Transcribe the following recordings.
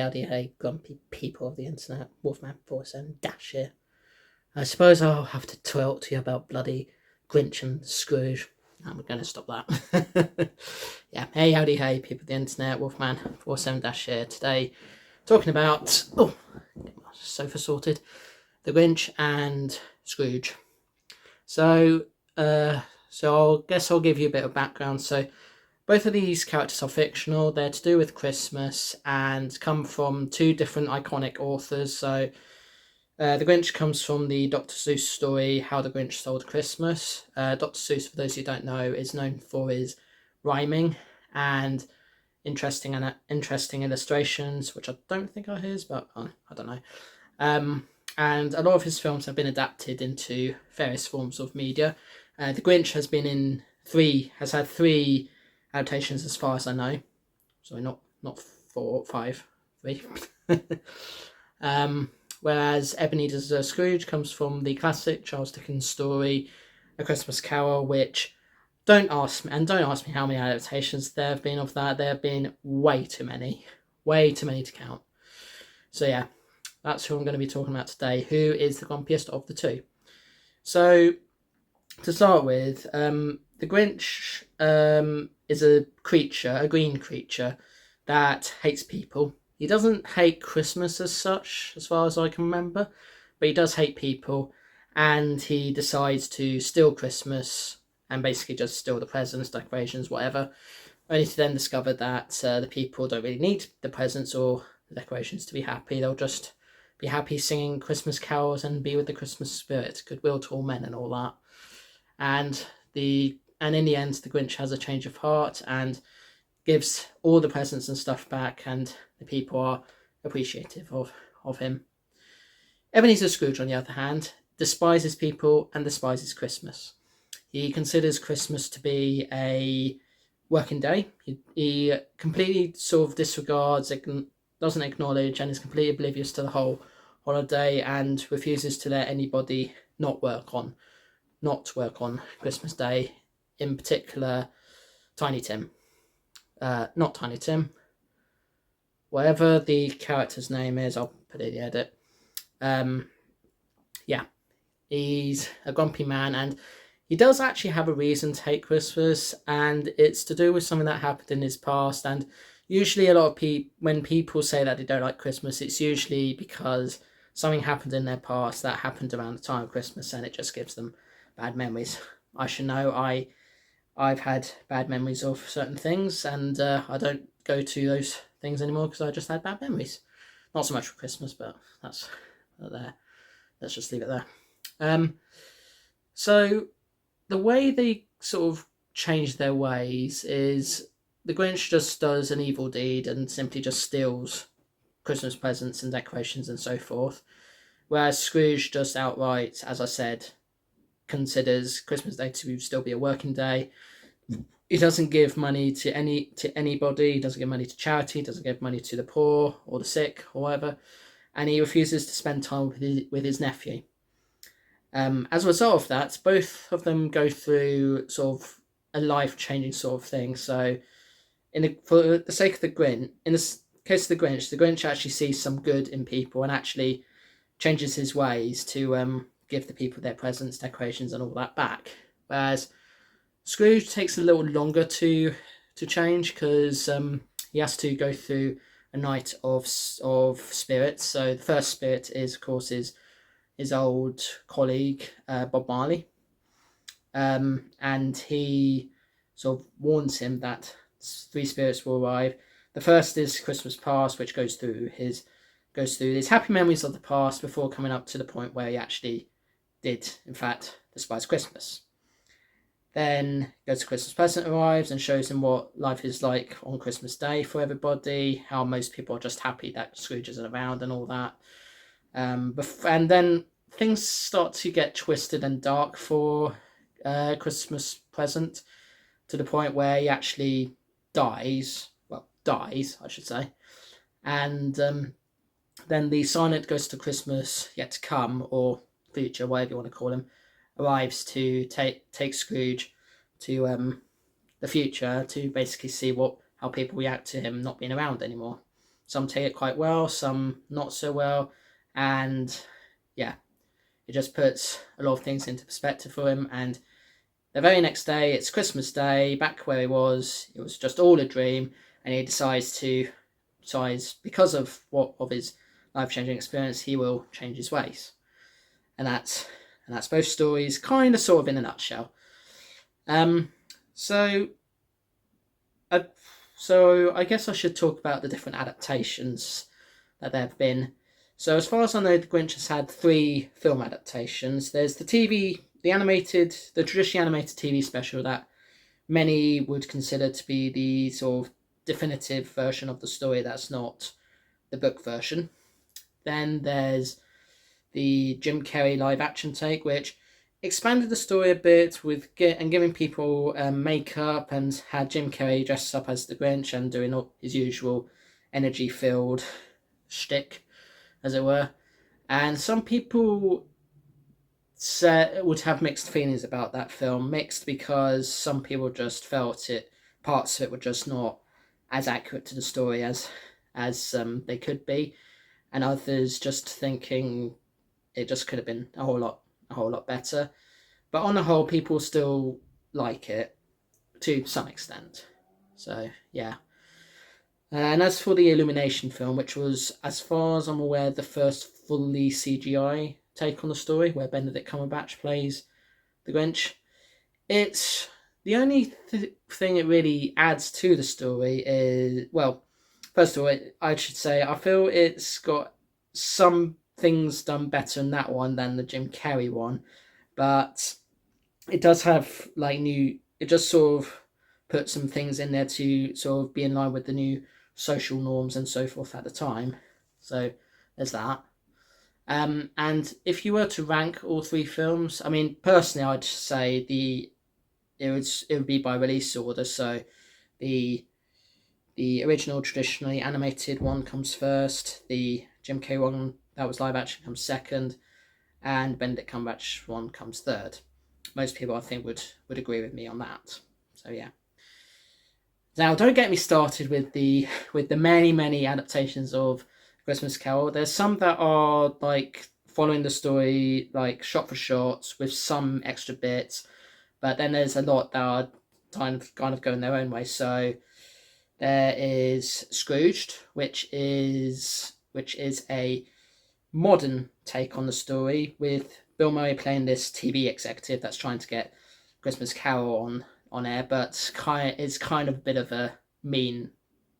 howdy, hey, grumpy people of the internet. Wolfman47 Dash here. I suppose I'll have to tell to you about bloody Grinch and Scrooge. I'm going to stop that. Yeah, hey, howdy, hey, people of the internet. Wolfman47 Dash here. Today, talking about, get my sofa sorted, the Grinch and Scrooge. So I guess I'll give you a bit of background. So, both of these characters are fictional. They're to do with Christmas and come from two different iconic authors. So, The Grinch comes from the Dr. Seuss story, How the Grinch Stole Christmas. Dr. Seuss, for those who don't know, is known for his rhyming and interesting illustrations, which I don't think are his, but I don't know. And a lot of his films have been adapted into various forms of media. The Grinch has had three adaptations as far as I know. Sorry, not 4, 5, 3. Whereas Ebenezer Scrooge comes from the classic Charles Dickens story, A Christmas Carol, which don't ask me how many adaptations there have been of that. There have been way too many to count. So yeah, that's who I'm going to be talking about today. Who is the grumpiest of the two? So to start with, the Grinch is a green creature that hates people. He doesn't hate Christmas as such, as far as I can remember, but he does hate people, and he decides to steal Christmas and basically just steal the presents, decorations, whatever, only to then discover that the people don't really need the presents or the decorations to be happy. They'll just be happy singing Christmas carols and be with the Christmas spirit, goodwill to all men and all that. And in the end, the Grinch has a change of heart and gives all the presents and stuff back, and the people are appreciative of him. Ebenezer Scrooge, on the other hand, despises people and despises Christmas. He considers Christmas to be a working day. He completely sort of disregards, doesn't acknowledge, and is completely oblivious to the whole holiday, and refuses to let anybody not work on Christmas Day. In particular, Tiny Tim. Not Tiny Tim. Whatever the character's name is, I'll put it in the edit. Yeah, he's a grumpy man, and he does actually have a reason to hate Christmas, and it's to do with something that happened in his past. And usually, a lot of people, when people say that they don't like Christmas, it's usually because something happened in their past that happened around the time of Christmas, and it just gives them bad memories. I should know. I've had bad memories of certain things, and I don't go to those things anymore because I just had bad memories. Not so much for Christmas, but that's there. Let's just leave it there. So the way they sort of change their ways is the Grinch just does an evil deed and simply just steals Christmas presents and decorations and so forth, whereas Scrooge just outright, as I said, considers Christmas Day to still be a working day. He doesn't give money to anybody. He doesn't give money to charity. He doesn't give money to the poor or the sick or whatever, and he refuses to spend time with his nephew. As a result of that, both of them go through sort of a life-changing sort of thing. So, for the sake of the Grinch, in the case of the Grinch actually sees some good in people and actually changes his ways to give the people their presents, decorations, and all that back. Whereas Scrooge takes a little longer to change because he has to go through a night of spirits. So the first spirit is, of course, his old colleague Bob Marley, and he sort of warns him that 3 spirits will arrive. The first is Christmas Past, which goes through his happy memories of the past before coming up to the point where he actually did, in fact, despise Christmas. Then goes to Christmas Present arrives and shows him what life is like on Christmas Day for everybody, how most people are just happy that Scrooge isn't around and all that. And then things start to get twisted and dark for Christmas Present, to the point where he actually dies, I should say. And then the silent ghost of Christmas yet to come, or future, whatever you want to call him, arrives to take Scrooge to the future to basically see how people react to him not being around anymore. some take it quite well, some not so well, and yeah, it just puts a lot of things into perspective for him. And the very next day, it's Christmas Day, back where he was. It was just all a dream, and he decides because of his life-changing experience, he will change his ways. And that's both stories, kind of, sort of, in a nutshell. Um, so, I, so I guess I should talk about the different adaptations that there have been. So as far as I know, The Grinch has had 3 film adaptations. There's the traditionally animated TV special that many would consider to be the sort of definitive version of the story that's not the book version. Then there's the Jim Carrey live action take, which expanded the story a bit and giving people makeup, and had Jim Carrey dressed up as the Grinch and doing all his usual energy-filled shtick, as it were. And some people would have mixed feelings about that film. Mixed because some people just felt parts of it were just not as accurate to the story as they could be, and others just thinking it just could have been a whole lot better. But on the whole, people still like it to some extent. So yeah. And as for the Illumination film, which was, as far as I'm aware, the first fully CGI take on the story, where Benedict Cumberbatch plays the Grinch, it's the only thing it really adds to the story is, well, first of all, I should say I feel it's got some things done better in that one than the Jim Carrey one, but it does have it just sort of put some things in there to sort of be in line with the new social norms and so forth at the time. So there's that. And if you were to rank all 3 films, I mean, personally, I'd say it would be by release order. So the original, traditionally animated one comes first. The Jim Carrey one that was live action comes second, and Benedict Cumberbatch one comes third. Most people, I think, would agree with me on that. So yeah. Now, don't get me started with the many adaptations of Christmas Carol. There's some that are like following the story like shot for shot with some extra bits, but then there's a lot that are kind of going their own way. So there is Scrooged, which is a modern take on the story, with Bill Murray playing this TV executive that's trying to get Christmas Carol on air, but is kind of a bit of a mean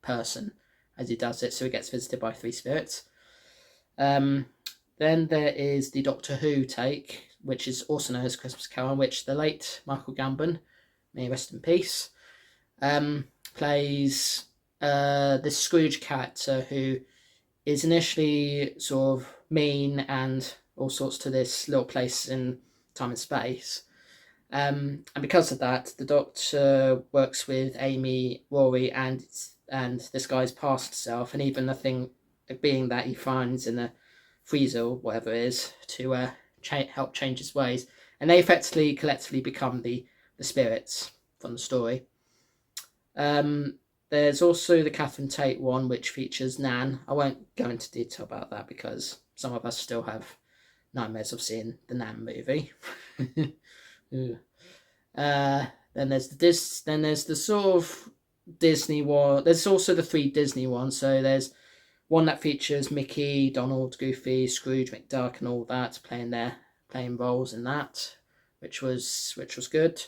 person as he does it, so he gets visited by 3 spirits. Then there is the Doctor Who take, which is also known as Christmas Carol, in which the late Michael Gambon, may he rest in peace, plays this Scrooge character who is initially sort of mean and all sorts to this little place in time and space. And because of that, the Doctor works with Amy, Rory, and this guy's past self, and even the thing being that he finds in a freezer or whatever it is to help change his ways, and they effectively collectively become the spirits from the story. There's also the Catherine Tate one, which features Nan. I won't go into detail about that because some of us still have nightmares of seeing the Nan movie. Then there's the sort of Disney one. There's also the 3 Disney ones. So there's one that features Mickey, Donald, Goofy, Scrooge, McDuck, and all that playing roles in that, which was good.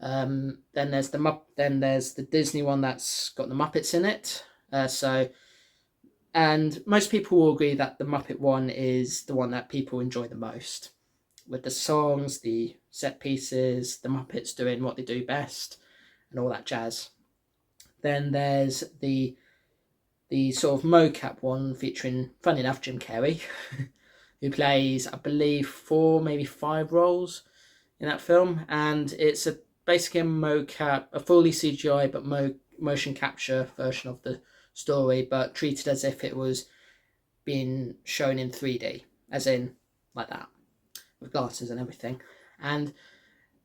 Then there's the Disney one that's got the Muppets in it. And most people will agree that the Muppet one is the one that people enjoy the most, with the songs, the set pieces, the Muppets doing what they do best, and all that jazz. Then there's the sort of mocap one featuring, funny enough, Jim Carrey, who plays, I believe, 4, maybe 5 roles in that film, and it's basically a mocap, a fully CGI but motion capture version of the story, but treated as if it was being shown in 3D, as in like that, with glasses and everything. And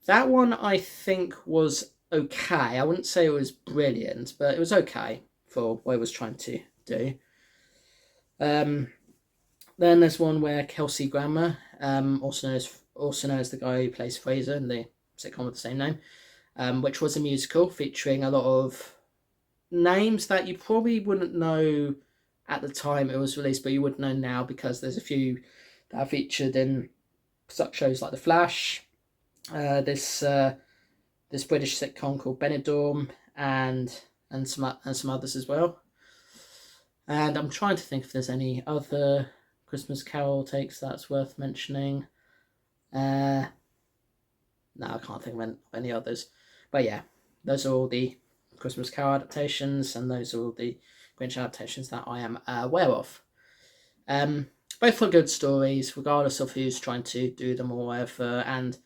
that one, I think, was okay. I wouldn't say it was brilliant, but it was okay for what it was trying to do. Um, then there's one where Kelsey Grammer, also known as the guy who plays Fraser in the sitcom with the same name, which was a musical featuring a lot of names that you probably wouldn't know at the time it was released, but you would know now because there's a few that are featured in such shows like The Flash, this British sitcom called Benidorm, and some others as well. And I'm trying to think if there's any other Christmas Carol takes that's worth mentioning. No, I can't think of any others. But yeah, those are all the Christmas Carol adaptations, and those are all the Grinch adaptations that I am aware of. Both are good stories, regardless of who's trying to do them or whatever. And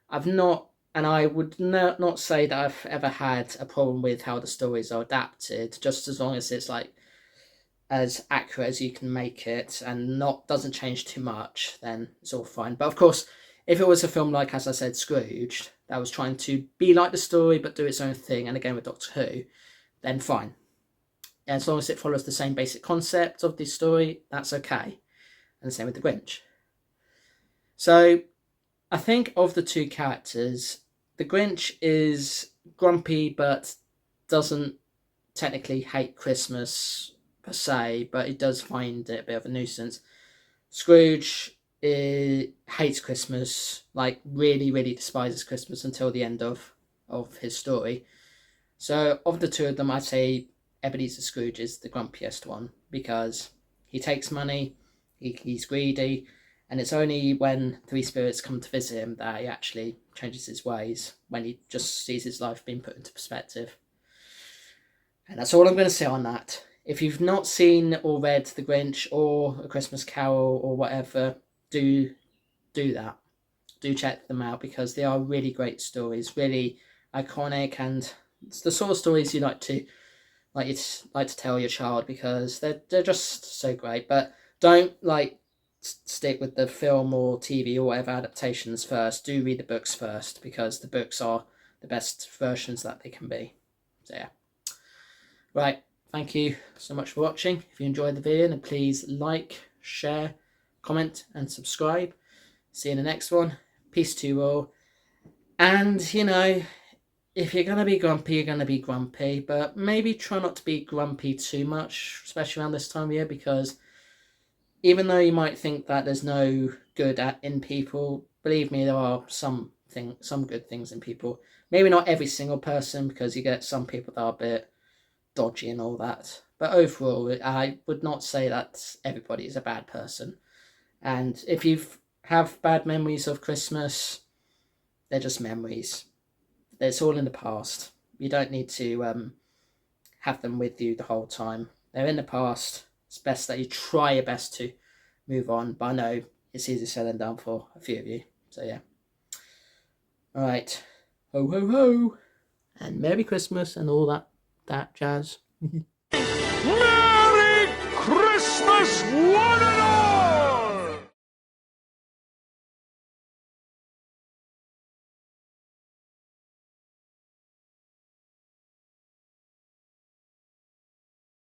I would not say that I've ever had a problem with how the stories are adapted, just as long as it's like as accurate as you can make it and doesn't change too much, then it's all fine. But of course, if it was a film like, as I said, Scrooge, that was trying to be like the story but do its own thing, and again with Doctor Who, then fine. As long as it follows the same basic concept of the story, that's okay. And the same with the Grinch. So, I think of the two characters, the Grinch is grumpy but doesn't technically hate Christmas per se, but he does find it a bit of a nuisance. Scrooge hates Christmas, like really, really despises Christmas until the end of his story. So of the two of them, I'd say Ebenezer Scrooge is the grumpiest one because he takes money, he's greedy, and it's only when three spirits come to visit him that he actually changes his ways, when he just sees his life being put into perspective. And that's all I'm going to say on that. If you've not seen or read The Grinch or A Christmas Carol or whatever, do that. Do check them out because they are really great stories, really iconic, and it's the sort of stories you like to tell your child because they're just so great. But don't stick with the film or TV or whatever adaptations first. Do read the books first because the books are the best versions that they can be. So yeah. Right, thank you so much for watching. If you enjoyed the video, then please like, share, comment, and subscribe. See you in the next one. Peace to you all. And, if you're going to be grumpy, you're going to be grumpy. But maybe try not to be grumpy too much, especially around this time of year, because even though you might think that there's no good in people, believe me, there are some good things in people. Maybe not every single person, because you get some people that are a bit dodgy and all that, but overall I would not say that everybody is a bad person. And if you have bad memories of Christmas, they're just memories. It's all in the past. You don't need to have them with you the whole time. They're in the past. It's best that you try your best to move on, but I know it's easier said than done for a few of you. So yeah, all right, ho ho ho, and Merry Christmas and all that jazz.